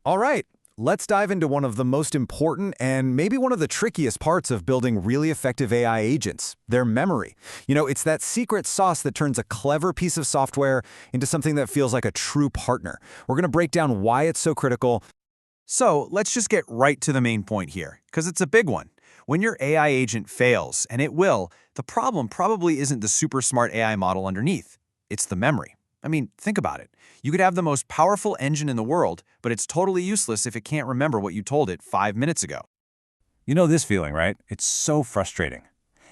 All right, let's dive into one of the most important and maybe one of the trickiest parts of building really effective AI agents, their memory. It's that secret sauce that turns a clever piece of software into something that feels like a true partner. We're going to break down why it's so critical. So let's just get right to the main point here, because it's a big one. When your AI agent fails, and it will, the problem probably isn't the super smart AI model underneath. It's the memory. I mean, think about it. You could have the most powerful engine in the world, but it's totally useless if it can't remember what you told it 5 minutes ago. You know this feeling, right? It's so frustrating.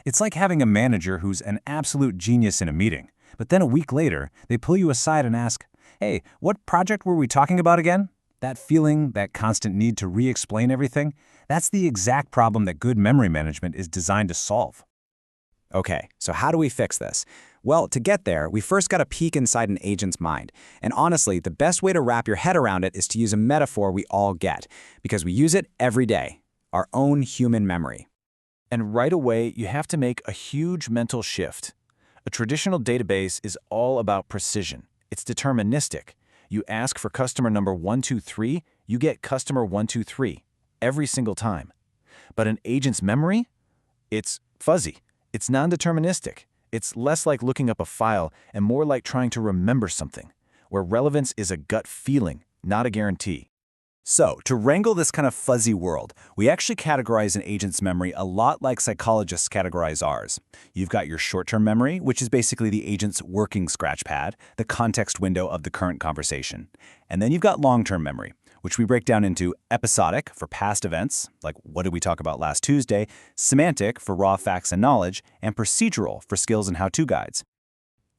It's like having a manager who's an absolute genius in a meeting, but then a week later, they pull you aside and ask, "Hey, what project were we talking about again?" That feeling, that constant need to re-explain everything, that's the exact problem that good memory management is designed to solve. Okay, so how do we fix this? Well, to get there, we first got to peek inside an agent's mind. And honestly, the best way to wrap your head around it is to use a metaphor we all get, because we use it every day, our own human memory. And right away, you have to make a huge mental shift. A traditional database is all about precision. It's deterministic. You ask for customer number 123, you get customer 123 every single time. But an agent's memory? It's fuzzy. It's non-deterministic. It's less like looking up a file and more like trying to remember something, where relevance is a gut feeling, not a guarantee. So, to wrangle this kind of fuzzy world, we actually categorize an agent's memory a lot like psychologists categorize ours. You've got your short-term memory, which is basically the agent's working scratch pad, the context window of the current conversation. And then you've got long-term memory, which we break down into episodic for past events, like what did we talk about last Tuesday, semantic for raw facts and knowledge, and procedural for skills and how-to guides.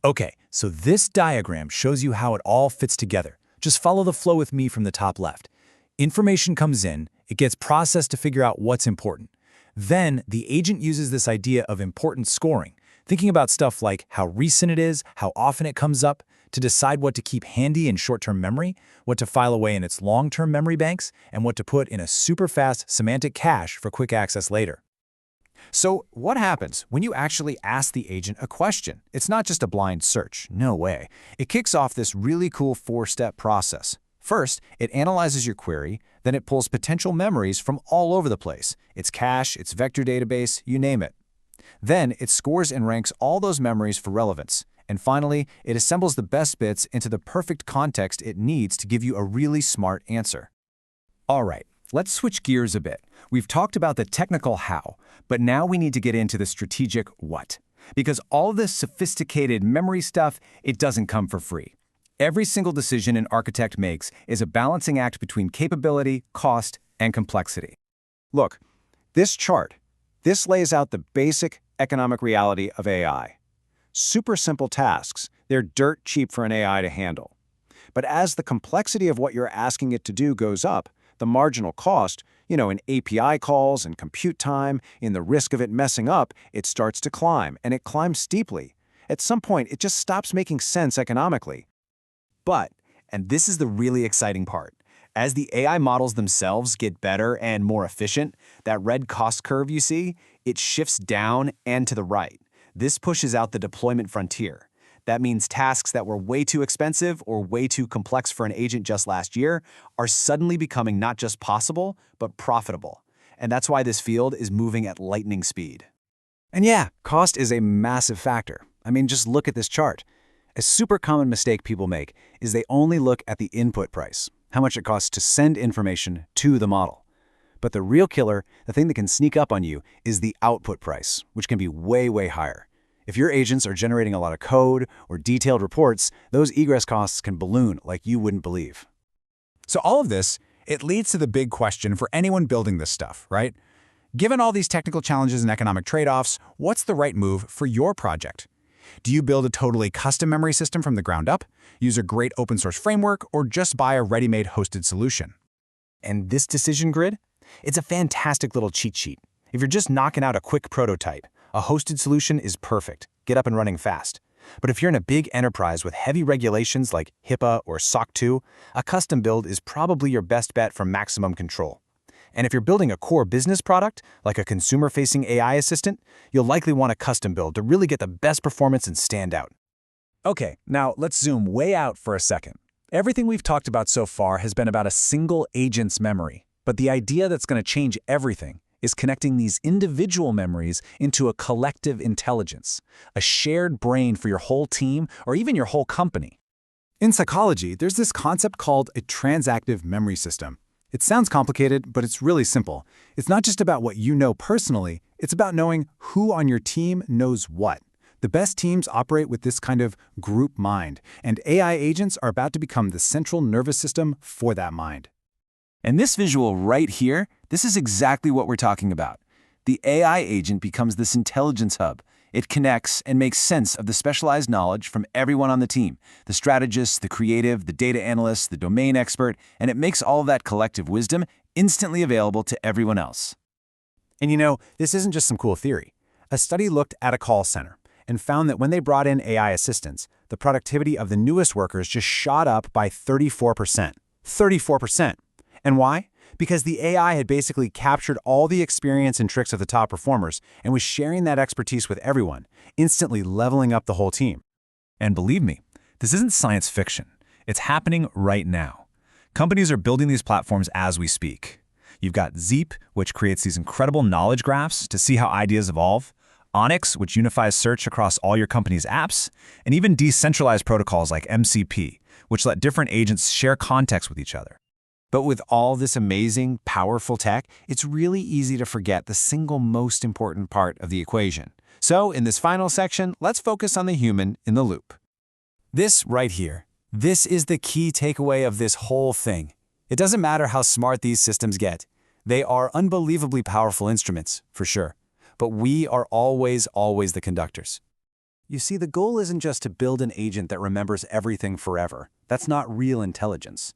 Okay, so this diagram shows you how it all fits together. Just follow the flow with me from the top left. Information comes in, it gets processed to figure out what's important. Then, the agent uses this idea of importance scoring, thinking about stuff like how recent it is, how often it comes up, to decide what to keep handy in short-term memory, what to file away in its long-term memory banks, and what to put in a super-fast semantic cache for quick access later. So what happens when you actually ask the agent a question? It's not just a blind search, no way. It kicks off this really cool 4-step process. First, it analyzes your query, then it pulls potential memories from all over the place. Its cache, its vector database, you name it. Then, it scores and ranks all those memories for relevance. And finally, it assembles the best bits into the perfect context it needs to give you a really smart answer. All right, let's switch gears a bit. We've talked about the technical how, but now we need to get into the strategic what. Because all this sophisticated memory stuff, it doesn't come for free. Every single decision an architect makes is a balancing act between capability, cost, and complexity. Look, this chart, this lays out the basic economic reality of AI. Super simple tasks, they're dirt cheap for an AI to handle. But as the complexity of what you're asking it to do goes up, the marginal cost, in API calls and compute time, in the risk of it messing up, it starts to climb, and it climbs steeply. At some point, it just stops making sense economically. But, and this is the really exciting part, as the AI models themselves get better and more efficient, that red cost curve you see, it shifts down and to the right. This pushes out the deployment frontier. That means tasks that were way too expensive or way too complex for an agent just last year are suddenly becoming not just possible, but profitable. And that's why this field is moving at lightning speed. And yeah, cost is a massive factor. I mean, just look at this chart. A super common mistake people make is they only look at the input price, how much it costs to send information to the model. But the real killer, the thing that can sneak up on you, is the output price, which can be way, way higher. If your agents are generating a lot of code or detailed reports, those egress costs can balloon like you wouldn't believe. So all of this, it leads to the big question for anyone building this stuff, right? Given all these technical challenges and economic trade-offs, what's the right move for your project? Do you build a totally custom memory system from the ground up, use a great open source framework, or just buy a ready-made hosted solution? And this decision grid? It's a fantastic little cheat sheet. If you're just knocking out a quick prototype, a hosted solution is perfect. Get up and running fast. But if you're in a big enterprise with heavy regulations like HIPAA or SOC 2, a custom build is probably your best bet for maximum control. And if you're building a core business product, like a consumer-facing AI assistant, you'll likely want a custom build to really get the best performance and stand out. Okay, now let's zoom way out for a second. Everything we've talked about so far has been about a single agent's memory, but the idea that's going to change everything is connecting these individual memories into a collective intelligence, a shared brain for your whole team or even your whole company. In psychology, there's this concept called a transactive memory system. It sounds complicated, but it's really simple. It's not just about what you know personally, it's about knowing who on your team knows what. The best teams operate with this kind of group mind, and AI agents are about to become the central nervous system for that mind. And this visual right here, this is exactly what we're talking about. The AI agent becomes this intelligence hub. It connects and makes sense of the specialized knowledge from everyone on the team, the strategist, the creative, the data analyst, the domain expert, and it makes all of that collective wisdom instantly available to everyone else. And you know, this isn't just some cool theory. A study looked at a call center and found that when they brought in AI assistants, the productivity of the newest workers just shot up by 34%. 34%. And why? Because the AI had basically captured all the experience and tricks of the top performers and was sharing that expertise with everyone, instantly leveling up the whole team. And believe me, this isn't science fiction. It's happening right now. Companies are building these platforms as we speak. You've got Zeep, which creates these incredible knowledge graphs to see how ideas evolve, Onyx, which unifies search across all your company's apps, and even decentralized protocols like MCP, which let different agents share context with each other. But with all this amazing, powerful tech, it's really easy to forget the single most important part of the equation. So in this final section, let's focus on the human in the loop. This right here, this is the key takeaway of this whole thing. It doesn't matter how smart these systems get. They are unbelievably powerful instruments, for sure. But we are always the conductors. You see, the goal isn't just to build an agent that remembers everything forever. That's not real intelligence.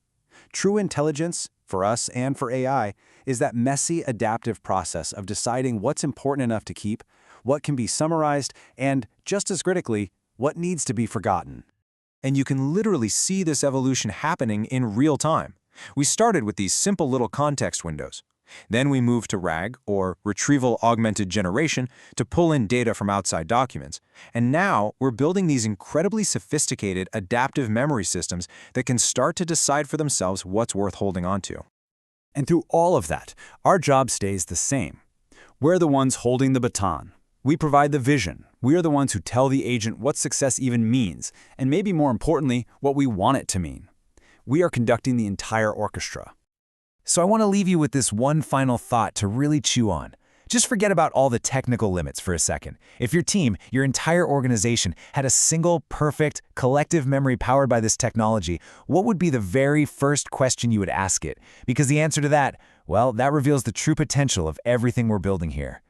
True intelligence, for us and for AI, is that messy, adaptive process of deciding what's important enough to keep, what can be summarized, and, just as critically, what needs to be forgotten. And you can literally see this evolution happening in real time. We started with these simple little context windows. Then we moved to RAG, or Retrieval Augmented Generation, to pull in data from outside documents. And now we're building these incredibly sophisticated adaptive memory systems that can start to decide for themselves what's worth holding onto. And through all of that, our job stays the same. We're the ones holding the baton. We provide the vision. We are the ones who tell the agent what success even means, and maybe more importantly, what we want it to mean. We are conducting the entire orchestra. So I want to leave you with this one final thought to really chew on. Just forget about all the technical limits for a second. If your team, your entire organization, had a single, perfect, collective memory powered by this technology, what would be the very first question you would ask it? Because the answer to that, well, that reveals the true potential of everything we're building here.